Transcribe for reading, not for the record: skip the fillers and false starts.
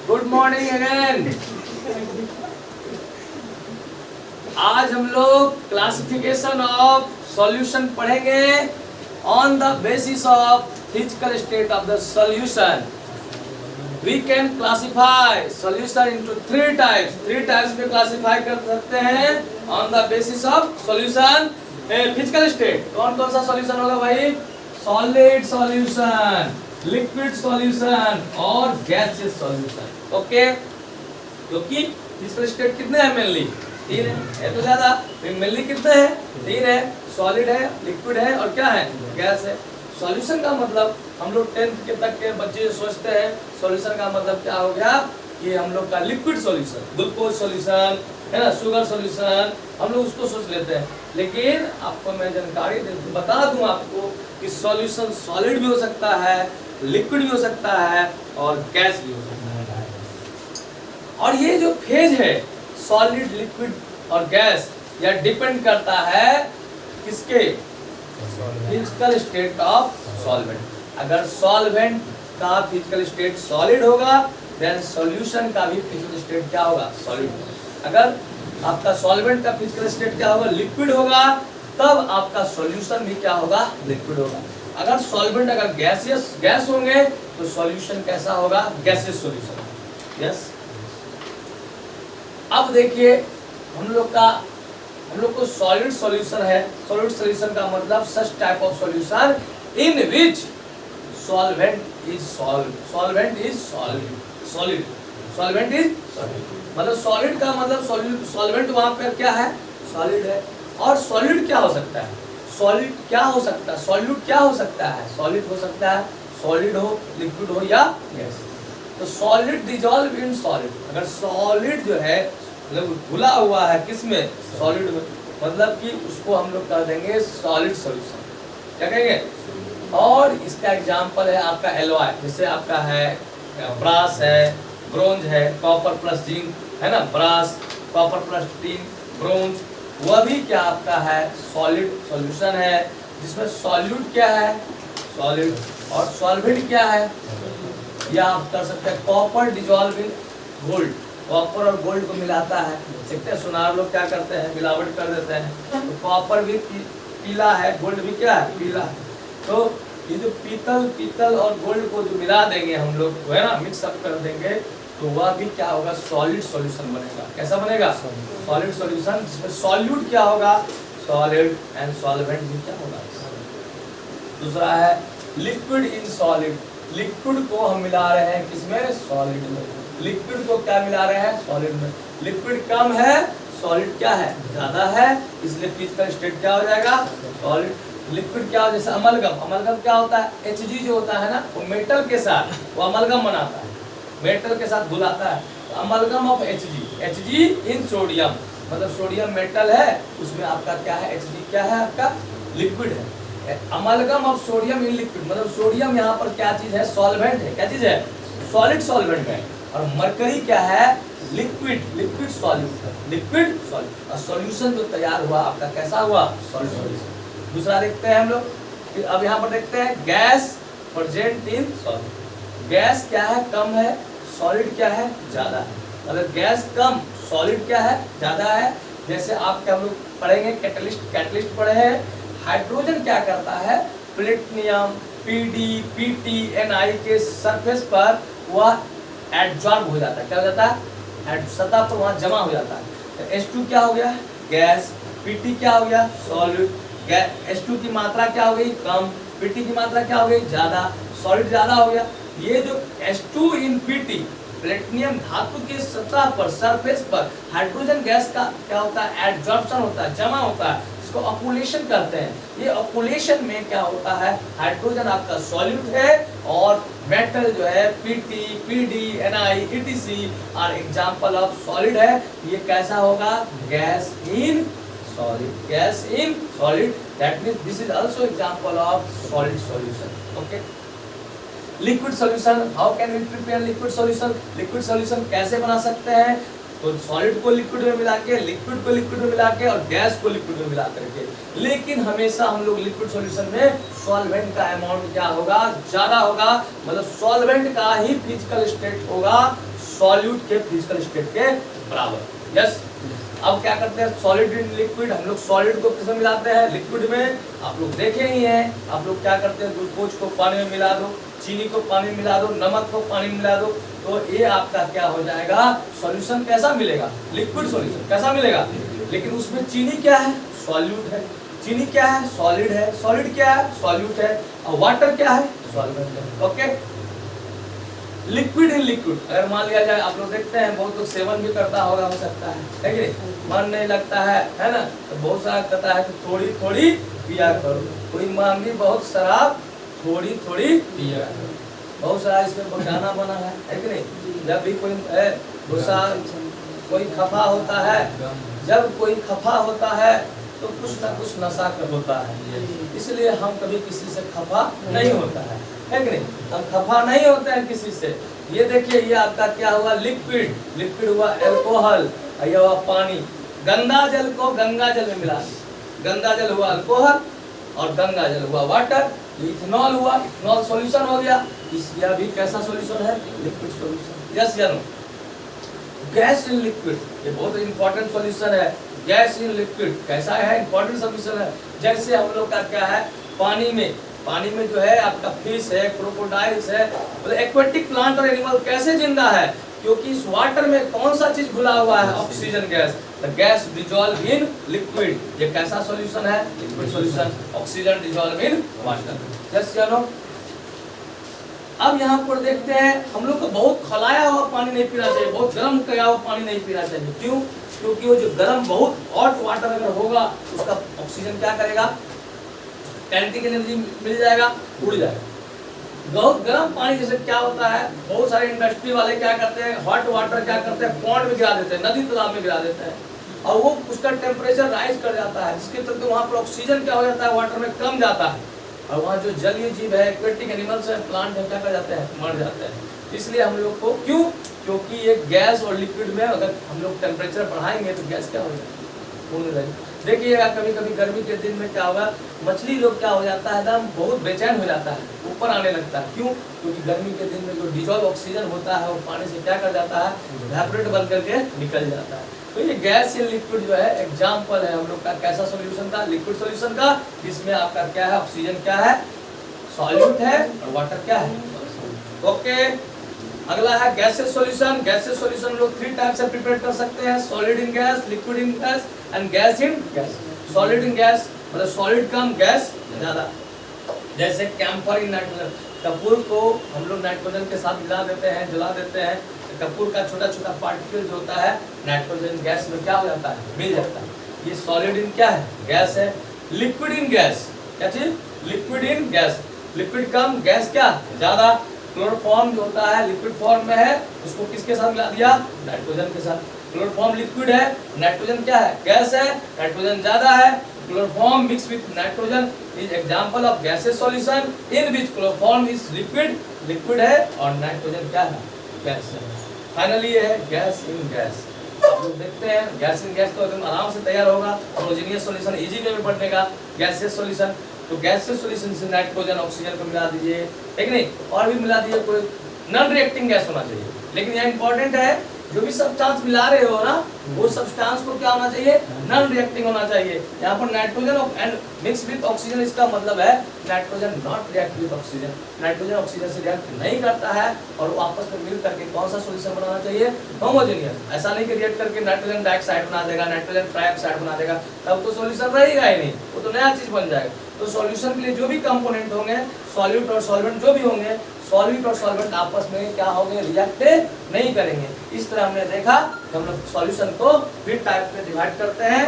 Good morning again. आज हम लोग क्लासिफिकेशन ऑफ सॉल्यूशन पढ़ेंगे on the basis of physical state of the solution. We can classify solution into three types में classify कर सकते हैं on the basis of solution physical state. कौन कौन सा सॉल्यूशन होगा भाई? सॉलिड सॉल्यूशन, लिक्विड सॉल्यूशन और गैसियस सॉल्यूशन। ओके, क्योंकि फिजिकल स्टेट कितने हैं? मेनली तीन है तो ज्यादा। मेनली कितने हैं? तीन है, सॉलिड है, लिक्विड है और क्या है? गैस है। सॉल्यूशन का मतलब हम लोग 10th के तक के बच्चे सोचते हैं सॉल्यूशन का मतलब क्या हो गया कि हम लोग का लिक्विड सॉल्यूशन, ग्लूकोज सॉल्यूशन है ना, शुगर सॉल्यूशन, हम लोग उसको सोच लेते हैं। लेकिन आपको मैं जानकारी बता दूं आपको कि सॉल्यूशन सॉलिड भी हो सकता है, लिक्विड भी हो सकता है और गैस भी हो सकता है। और ये जो फेज है सॉलिड, लिक्विड और गैस, यह डिपेंड करता है किसके? Physical state of solvent. अगर सॉल्वेंट का फिजिकल स्टेट सॉलिड होगा देन सॉल्यूशन का भी फिजिकल स्टेट क्या होगा? सॉलिड होगा। अगर आपका सॉल्वेंट का फिजिकल स्टेट क्या होगा? लिक्विड होगा, तब आपका सॉल्यूशन भी क्या होगा? लिक्विड होगा। अगर सॉल्वेंट अगर गैस होंगे तो सॉल्यूशन कैसा होगा? Gaseous solution. यस। अब देखिए हम लोग को सॉलिड सॉल्यूशन है। सॉलिड सॉल्यूशन का मतलब such type of solution in which solvent is solid. मतलब सॉलिड का मतलब सॉल्वेंट वहां पर क्या है? सॉलिड है। और सॉलिड क्या हो सकता है? सॉलिड क्या हो सकता है? सॉल्यूट क्या हो सकता है? सॉलिड हो सकता है, सॉलिड हो, लिक्विड हो या गैस। तो सॉलिड डिसॉल्व इन सॉलिड। अगर सॉलिड जो है मतलब घुला हुआ है किसमें? सॉलिड में, मतलब कि उसको हम लोग कर देंगे सॉलिड सॉल्यूशन। क्या कहेंगे? और इसका एग्जांपल है आपका एलॉय, जैसे आपका है ब्रास है, ब्रोंज है, कॉपर प्लस जिंक है ना, brass, copper plus tin, bronze, वह भी क्या आपका है? सॉलिड सॉल्यूशन है, जिसमें सॉल्यूट क्या है? सॉलिड। और सॉल्वेंट क्या है? या आप कर सकते हैं copper dissolve in gold. Copper और गोल्ड को मिलाता है, देखते हैं सुनार लोग क्या करते हैं, मिलावट कर देते हैं। तो कॉपर भी पीला है, गोल्ड भी क्या है? पीला है। तो ये जो पीतल और गोल्ड को जो मिला देंगे हम लोग, है ना, मिक्स अप कर देंगे, तो वह भी क्या होगा? सॉलिड सॉल्यूशन बनेगा। कैसा बनेगा? सॉलिड सॉल्यूशन, जिसमें सॉल्यूट क्या होगा? सॉलिड एंड सॉल्वेंट भी क्या होगा? दूसरा है लिक्विड इन सॉलिड। लिक्विड को हम मिला रहे हैं किसमें? सॉलिड में। लिक्विड को क्या मिला रहे हैं? सॉलिड में। लिक्विड कम है, सॉलिड क्या है? ज्यादा है, इसलिए फिजिकल स्टेट क्या हो जाएगा? सॉलिड। लिक्विड क्या हो? जैसे अमलगम क्या होता है? Hg जो होता है ना, वो मेटल के साथ वो अमलगम बनाता है, मेटल के साथ घुलाता है। तो amalgam of Hg in sodium, मतलब सोडियम मेटल है, उसमें आपका क्या है? Hg क्या है? आपका लिक्विड है। Amalgam of sodium in liquid, मतलब सोडियम यहाँ पर क्या चीज है? सॉल्वेंट है। क्या चीज है? सॉलिड सॉल्वेंट है। और मरकरी क्या है? Liquid solute. और सॉल्यूशन जो तैयार हुआ आपका कैसा हुआ? Solid solution. दूसरा देखते हैं हम लोग, अब यहाँ पर देखते हैं gas present in solid. Gas क्या है? कम है, सॉलिड क्या है? ज्यादा है। अगर गैस कम, सॉलिड क्या है? ज्यादा है। जैसे आप क्या हम लोग पढ़ेंगे कैटलिस्ट पढ़े हैं। हाइड्रोजन क्या करता है? प्लेटिनम, Pd, Pt, Ni के सरफेस पर वह एडजॉर्ब हो जाता है। क्या हो जाता है? सतह पर वहां जमा हो जाता है। तो H2 क्या हो गया? गैस। Pt क्या हो गया? सॉलिड। H2 की मात्रा क्या हो गई? कम। Pt की मात्रा क्या हो गई? ज्यादा। सॉलिड ज्यादा हो गया। ये जो H2 इन Pt, प्लेटिनियम धातु के सतह पर, सरफेस पर हाइड्रोजन गैस का क्या होता है? एडजॉर्प्शन होता है, जमा होता है, इसको ऑपुलेशन करते हैं। ये ऑपुलेशन में क्या होता है? हाइड्रोजन आपका सॉल्यूट है और मेटल जो है Pt, Pd, Ni, etc are example of solid है। ये कैसा होगा? Gas in solid. That means this is also example of solid solution. Okay. Liquid solution, how can we prepare liquid solution? Liquid solution कैसे बना सकते हैं? तो solid को लिक्विड में मिला के, लिक्विड को लिक्विड में मिला के और गैस को लिक्विड में मिला करके। लेकिन हमेशा हम लोग लिक्विड सॉल्यूशन में सॉल्वेंट का अमाउंट क्या होगा, ज्यादा होगा, मतलब सॉल्वेंट का ही फिजिकल स्टेट होगा सॉल्यूट के फिजिकल स्टेट के बराबर। यस। अब क्या करते हैं, सॉलिड इन लिक्विड, हम लोग सॉलिड को किसमें मिलाते हैं, लिक्विड में। आप लोग देखे ही हैं, आप लोग क्या करते हैं, ग्लूकोज को पानी में मिला दो, चीनी को पानी में मिला दो, नमक को पानी में मिला दो, तो ये आपका क्या हो जाएगा, सॉल्यूशन कैसा मिलेगा, लिक्विड सॉल्यूशन कैसा मिलेगा। लेकिन उसमें चीनी क्या है, सॉल्यूट है, चीनी क्या है, सॉलिड है, सॉलिड क्या है, सॉल्यूट है, और वाटर क्या है, सॉल्वेंट है। ओके। लिक्विड इन लिक्विड, अगर मान लिया जाए, आप लोग देखते हैं बहुत लोग सेवन भी करता होगा, हो सकता है कि नहीं, मन नहीं लगता है ना, तो बहुत सारा कहता है कि थोड़ी थोड़ी पिया करो, कोई मांगी बहुत शराब थोड़ी थोड़ी पिया करो, बहुत सारा इसमें गाना बना है कि नहीं। जब भी कोई गुस्सा, कोई खफा होता है, जब कोई खफा होता है तो कुछ ना कुछ नशा कर होता है, इसलिए हम कभी किसी से खफा नहीं होता है कि नहीं, हम खफा नहीं होते हैं किसी से। ये देखिए, ये आपका क्या हुआ, लिक्विड, लिक्विड हुआ अल्कोहल, ये हुआ पानी। गंगा जल को गंगा जल में मिला, गंगा जल हुआ अल्कोहल और गंगा जल हुआ वाटर, इथेनॉल हुआ, इथेनॉल सॉल्यूशन हो गया। यह भी कैसा सॉल्यूशन है, लिक्विड सॉल्यूशन। यस या नो। गैस इन लिक्विड, ये बहुत इंपॉर्टेंट सॉल्यूशन है। गैस इन लिक्विड कैसा है, इंपॉर्टेंट सॉल्यूशन है। जैसे हम लोग का क्या है, पानी में जो है आपका फिश है, क्रोकोडाइल्स है, मतलब एक्वेटिक प्लांट और एनिमल कैसे जिंदा है, क्योंकि इस वाटर में कौन सा चीज घुला हुआ है, oxygen gas. The gas dissolve in liquid, ये कैसा सॉल्यूशन है, liquid solution. Oxygen dissolve in water. Yes या नो। अब यहाँ पर देखते हैं, हम लोग को बहुत खलाया हुआ पानी नहीं पीना चाहिए, बहुत गर्म किया हुआ पानी नहीं पीना चाहिए। क्यों? क्योंकि वो जो गर्म, बहुत हॉट वाटर अगर होगा, उसका ऑक्सीजन क्या करेगा, काइनेटिक एनर्जी मिल जाएगा, उड़ जाएगा। बहुत गर्म पानी जैसे क्या होता है, बहुत सारे इंडस्ट्री वाले क्या करते हैं, हॉट वाटर क्या करते हैं, पॉन्ड में गिरा देते हैं, नदी तालाब में गिरा देते हैं, और वो उसका टेम्परेचर राइज कर जाता है, जिसके चलते वहाँ पर ऑक्सीजन क्या हो जाता है, वाटर में कम जाता है, और वहाँ जो जलीय जीव है, एक्वेटिक एनिमल्स है, प्लांट है, क्या कर जाते हैं, मर जाते हैं। इसलिए हम लोग को, क्यों? क्योंकि ये गैस और लिक्विड में अगर हम लोग टेम्परेचर बढ़ाएंगे तो गैस क्या हो जाएगी, देखिएगा। कभी कभी गर्मी के दिन में क्या होगा, मछली लोग क्या हो जाता है, एकदम बहुत बेचैन हो जाता है, ऊपर आने लगता है। क्यों? क्योंकि गर्मी के दिन में जो डिजॉल्व ऑक्सीजन होता है वो पानी से क्या कर जाता है, इवेपोरेट बन करके निकल जाता है। तो ये गैस या लिक्विड जो है एग्जाम्पल है हम लोग का कैसा सॉल्यूशन का, लिक्विड सॉल्यूशन का। इसमें आपका क्या है, ऑक्सीजन क्या है, सॉल्यूट है, और वाटर क्या है। ओके। अगला है गैसेस सॉल्यूशन। गैसेस सॉल्यूशन हम लोग 3 टाइप से प्रिपेयर कर सकते हैं, solid in gas, liquid in gas and gas in gas. Solid in gas मतलब सॉलिड कम, गैस ज्यादा। जैसे कैम्फर इन नाइट्रोजन, कपूर को हम लोग नाइट्रोजन के साथ मिला देते हैं, जला देते हैं, तो कपूर का छोटा छोटा पार्टिकल जो होता है नाइट्रोजन गैस में क्या हो जाता है, मिल जाता है। ये सॉलिड इन क्या है, गैस है। लिक्विड इन गैस, क्या चीज, liquid in gas, liquid come, gas क्या ज्यादा। क्लोरोफॉर्म जो होता है लिक्विड फॉर्म में है, उसको किसके साथ मिला दिया, नाइट्रोजन के साथ। क्लोरोफॉर्म लिक्विड है, नाइट्रोजन क्या है, गैस है, नाइट्रोजन ज्यादा है। Chloroform mix with nitrogen is example of gases solution in which chloroform is liquid, liquid है, और नाइट्रोजन क्या है, गैस है। फाइनली ये है गैस इन गैस। आप लोग देखते हैं गैस इन गैस तो एकदम आराम से तैयार होगा, होमोजेनियस सॉल्यूशन इजी वे में बढ़ेगा। गैसेस सॉल्यूशन, तो गैसेस सॉल्यूशन से नाइट्रोजन ऑक्सीजन को मिला दीजिए, ठीक नहीं, और भी मिला दीजिए, कोई नॉन रिएक्टिंग गैस होना चाहिए। लेकिन यह इंपॉर्टेंट है, जो भी सब्सटेंस मिला रहे हो ना, वो सब्सटेंस को क्या होना चाहिए, नॉन रिएक्टिंग होना चाहिए। यहाँ पर nitrogen and mix with oxygen, इसका मतलब है nitrogen not react with oxygen, nitrogen oxygen से रिएक्ट नहीं करता है, और वो आपस में मिल करके कौन सा सॉल्यूशन बनाना चाहिए, होमोजेनियस। ऐसा नहीं कि रिएक्ट करके नाइट्रोजन डाइऑक्साइड बना देगा, नाइट्रोजन ट्राइऑक्साइड बना देगा, तब तो सॉल्यूशन रहेगा ही नहीं, वो तो नया चीज बन जाएगा। तो सॉल्यूशन के लिए जो भी कंपोनेंट होंगे, सॉल्यूट और सॉल्वेंट जो भी होंगे, सॉलिड और सॉल्वेंट आपस में क्या होंगे, रिएक्ट नहीं करेंगे। इस तरह हमने देखा कि हम लोग सॉल्यूशन को 3 टाइप में डिवाइड करते हैं।